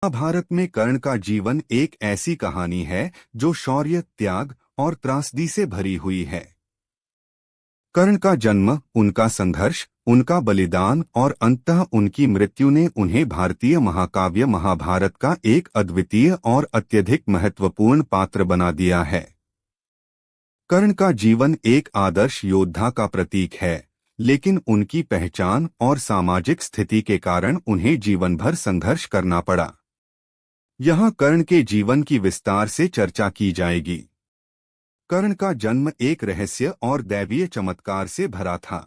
महाभारत में कर्ण का जीवन एक ऐसी कहानी है जो शौर्य, त्याग और त्रासदी से भरी हुई है। कर्ण का जन्म, उनका संघर्ष, उनका बलिदान और अंततः उनकी मृत्यु ने उन्हें भारतीय महाकाव्य महाभारत का एक अद्वितीय और अत्यधिक महत्वपूर्ण पात्र बना दिया है। कर्ण का जीवन एक आदर्श योद्धा का प्रतीक है, लेकिन उनकी पहचान और सामाजिक स्थिति के कारण उन्हें जीवन भर संघर्ष करना पड़ा। यहाँ कर्ण के जीवन की विस्तार से चर्चा की जाएगी। कर्ण का जन्म एक रहस्य और दैवीय चमत्कार से भरा था।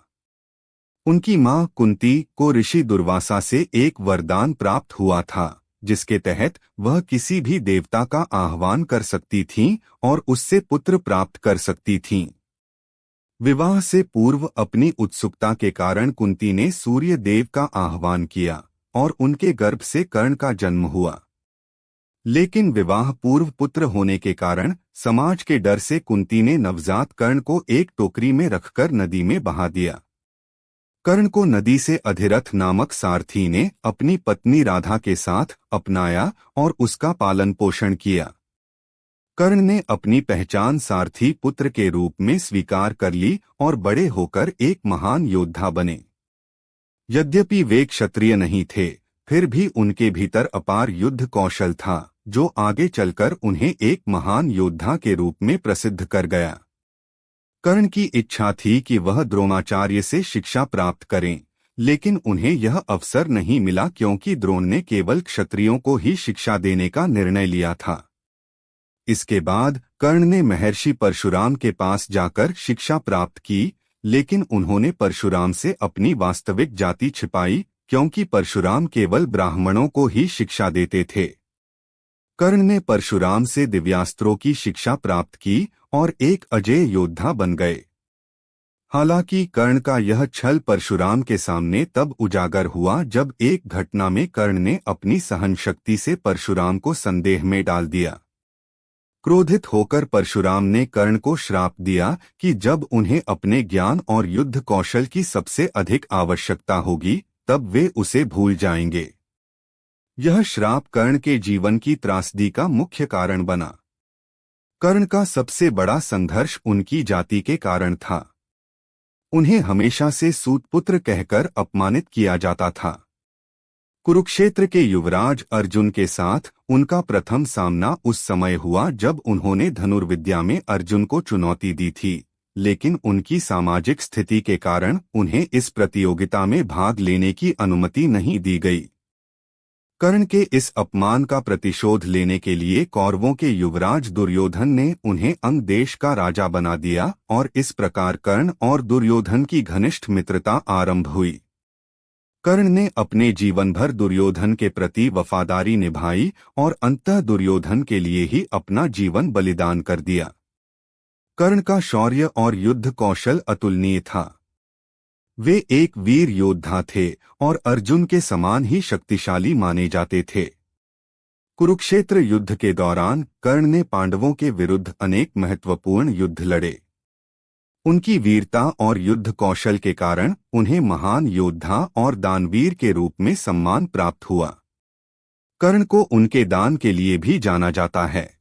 उनकी मां कुंती को ऋषि दुर्वासा से एक वरदान प्राप्त हुआ था, जिसके तहत वह किसी भी देवता का आह्वान कर सकती थीं और उससे पुत्र प्राप्त कर सकती थीं। विवाह से पूर्व अपनी उत्सुकता के कारण कुंती ने सूर्य देव का आह्वान किया और उनके गर्भ से कर्ण का जन्म हुआ। लेकिन विवाह पूर्व पुत्र होने के कारण समाज के डर से कुंती ने नवजात कर्ण को एक टोकरी में रखकर नदी में बहा दिया। कर्ण को नदी से अधिरथ नामक सारथी ने अपनी पत्नी राधा के साथ अपनाया और उसका पालन पोषण किया। कर्ण ने अपनी पहचान सारथी पुत्र के रूप में स्वीकार कर ली और बड़े होकर एक महान योद्धा बने। यद्यपि वे क्षत्रिय नहीं थे, फिर भी उनके भीतर अपार युद्ध कौशल था, जो आगे चलकर उन्हें एक महान योद्धा के रूप में प्रसिद्ध कर गया। कर्ण की इच्छा थी कि वह द्रोणाचार्य से शिक्षा प्राप्त करें, लेकिन उन्हें यह अवसर नहीं मिला क्योंकि द्रोण ने केवल क्षत्रियों को ही शिक्षा देने का निर्णय लिया था। इसके बाद कर्ण ने महर्षि परशुराम के पास जाकर शिक्षा प्राप्त की, लेकिन उन्होंने परशुराम से अपनी वास्तविक जाति छिपाई क्योंकि परशुराम केवल ब्राह्मणों को ही शिक्षा देते थे। कर्ण ने परशुराम से दिव्यास्त्रों की शिक्षा प्राप्त की और एक अजेय योद्धा बन गए। हालांकि कर्ण का यह छल परशुराम के सामने तब उजागर हुआ जब एक घटना में कर्ण ने अपनी सहनशक्ति से परशुराम को संदेह में डाल दिया। क्रोधित होकर परशुराम ने कर्ण को श्राप दिया कि जब उन्हें अपने ज्ञान और युद्ध कौशल की सबसे अधिक आवश्यकता होगी, तब वे उसे भूल जाएंगे। यह श्राप कर्ण के जीवन की त्रासदी का मुख्य कारण बना। कर्ण का सबसे बड़ा संघर्ष उनकी जाति के कारण था। उन्हें हमेशा से सूतपुत्र कहकर अपमानित किया जाता था। कुरुक्षेत्र के युवराज अर्जुन के साथ उनका प्रथम सामना उस समय हुआ जब उन्होंने धनुर्विद्या में अर्जुन को चुनौती दी थी, लेकिन उनकी सामाजिक स्थिति के कारण उन्हें इस प्रतियोगिता में भाग लेने की अनुमति नहीं दी गई। कर्ण के इस अपमान का प्रतिशोध लेने के लिए कौरवों के युवराज दुर्योधन ने उन्हें अंग देश का राजा बना दिया और इस प्रकार कर्ण और दुर्योधन की घनिष्ठ मित्रता आरंभ हुई। कर्ण ने अपने जीवन भर दुर्योधन के प्रति वफादारी निभाई और अंततः दुर्योधन के लिए ही अपना जीवन बलिदान कर दिया। कर्ण का शौर्य और युद्ध कौशल अतुलनीय था। वे एक वीर योद्धा थे और अर्जुन के समान ही शक्तिशाली माने जाते थे। कुरुक्षेत्र युद्ध के दौरान कर्ण ने पांडवों के विरुद्ध अनेक महत्वपूर्ण युद्ध लड़े। उनकी वीरता और युद्ध कौशल के कारण उन्हें महान योद्धा और दानवीर के रूप में सम्मान प्राप्त हुआ। कर्ण को उनके दान के लिए भी जाना जाता है।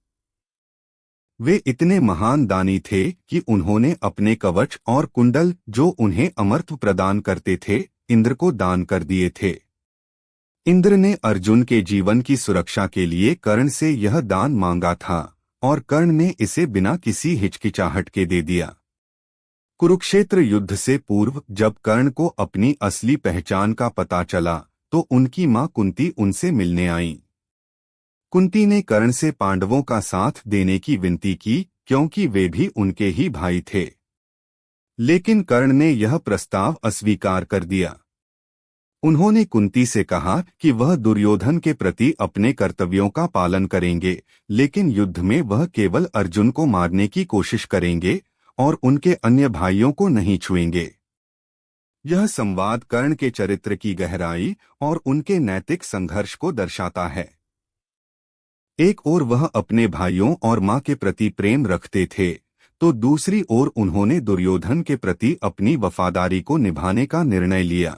वे इतने महान दानी थे कि उन्होंने अपने कवच और कुंडल, जो उन्हें अमरत्व प्रदान करते थे, इंद्र को दान कर दिए थे। इंद्र ने अर्जुन के जीवन की सुरक्षा के लिए कर्ण से यह दान मांगा था और कर्ण ने इसे बिना किसी हिचकिचाहट के दे दिया। कुरुक्षेत्र युद्ध से पूर्व जब कर्ण को अपनी असली पहचान का पता चला, तो उनकी मां कुंती उनसे मिलने आईं। कुंती ने कर्ण से पांडवों का साथ देने की विनती की क्योंकि वे भी उनके ही भाई थे, लेकिन कर्ण ने यह प्रस्ताव अस्वीकार कर दिया। उन्होंने कुंती से कहा कि वह दुर्योधन के प्रति अपने कर्तव्यों का पालन करेंगे, लेकिन युद्ध में वह केवल अर्जुन को मारने की कोशिश करेंगे और उनके अन्य भाइयों को नहीं छुएंगे। यह संवाद कर्ण के चरित्र की गहराई और उनके नैतिक संघर्ष को दर्शाता है। एक ओर वह अपने भाइयों और मां के प्रति प्रेम रखते थे, तो दूसरी ओर उन्होंने दुर्योधन के प्रति अपनी वफादारी को निभाने का निर्णय लिया।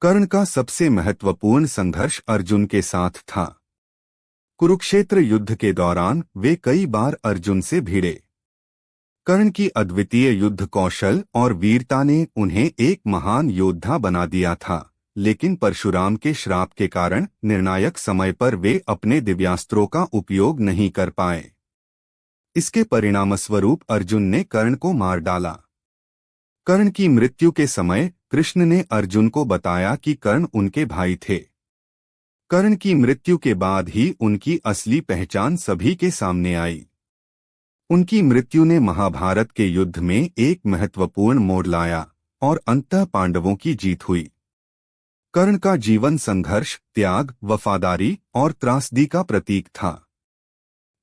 कर्ण का सबसे महत्वपूर्ण संघर्ष अर्जुन के साथ था। कुरुक्षेत्र युद्ध के दौरान वे कई बार अर्जुन से भिड़े। कर्ण की अद्वितीय युद्ध कौशल और वीरता ने उन्हें एक महान योद्धा बना दिया था, लेकिन परशुराम के श्राप के कारण निर्णायक समय पर वे अपने दिव्यास्त्रों का उपयोग नहीं कर पाए। इसके परिणामस्वरूप अर्जुन ने कर्ण को मार डाला। कर्ण की मृत्यु के समय कृष्ण ने अर्जुन को बताया कि कर्ण उनके भाई थे। कर्ण की मृत्यु के बाद ही उनकी असली पहचान सभी के सामने आई। उनकी मृत्यु ने महाभारत के युद्ध में एक महत्वपूर्ण मोड़ लाया और अंततः पांडवों की जीत हुई। कर्ण का जीवन संघर्ष, त्याग, वफादारी और त्रासदी का प्रतीक था।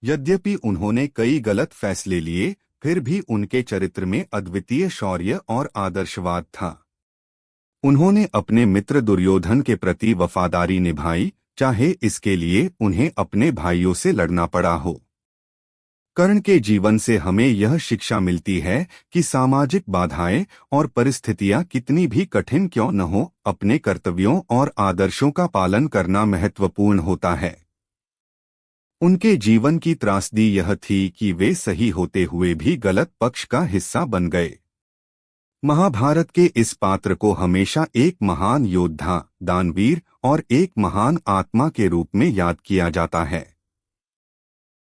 यद्यपि उन्होंने कई गलत फैसले लिए, फिर भी उनके चरित्र में अद्वितीय शौर्य और आदर्शवाद था। उन्होंने अपने मित्र दुर्योधन के प्रति वफादारी निभाई, चाहे इसके लिए उन्हें अपने भाइयों से लड़ना पड़ा हो। कर्ण के जीवन से हमें यह शिक्षा मिलती है कि सामाजिक बाधाएं और परिस्थितियां कितनी भी कठिन क्यों न हो, अपने कर्तव्यों और आदर्शों का पालन करना महत्वपूर्ण होता है। उनके जीवन की त्रासदी यह थी कि वे सही होते हुए भी गलत पक्ष का हिस्सा बन गए। महाभारत के इस पात्र को हमेशा एक महान योद्धा, दानवीर और एक महान आत्मा के रूप में याद किया जाता है।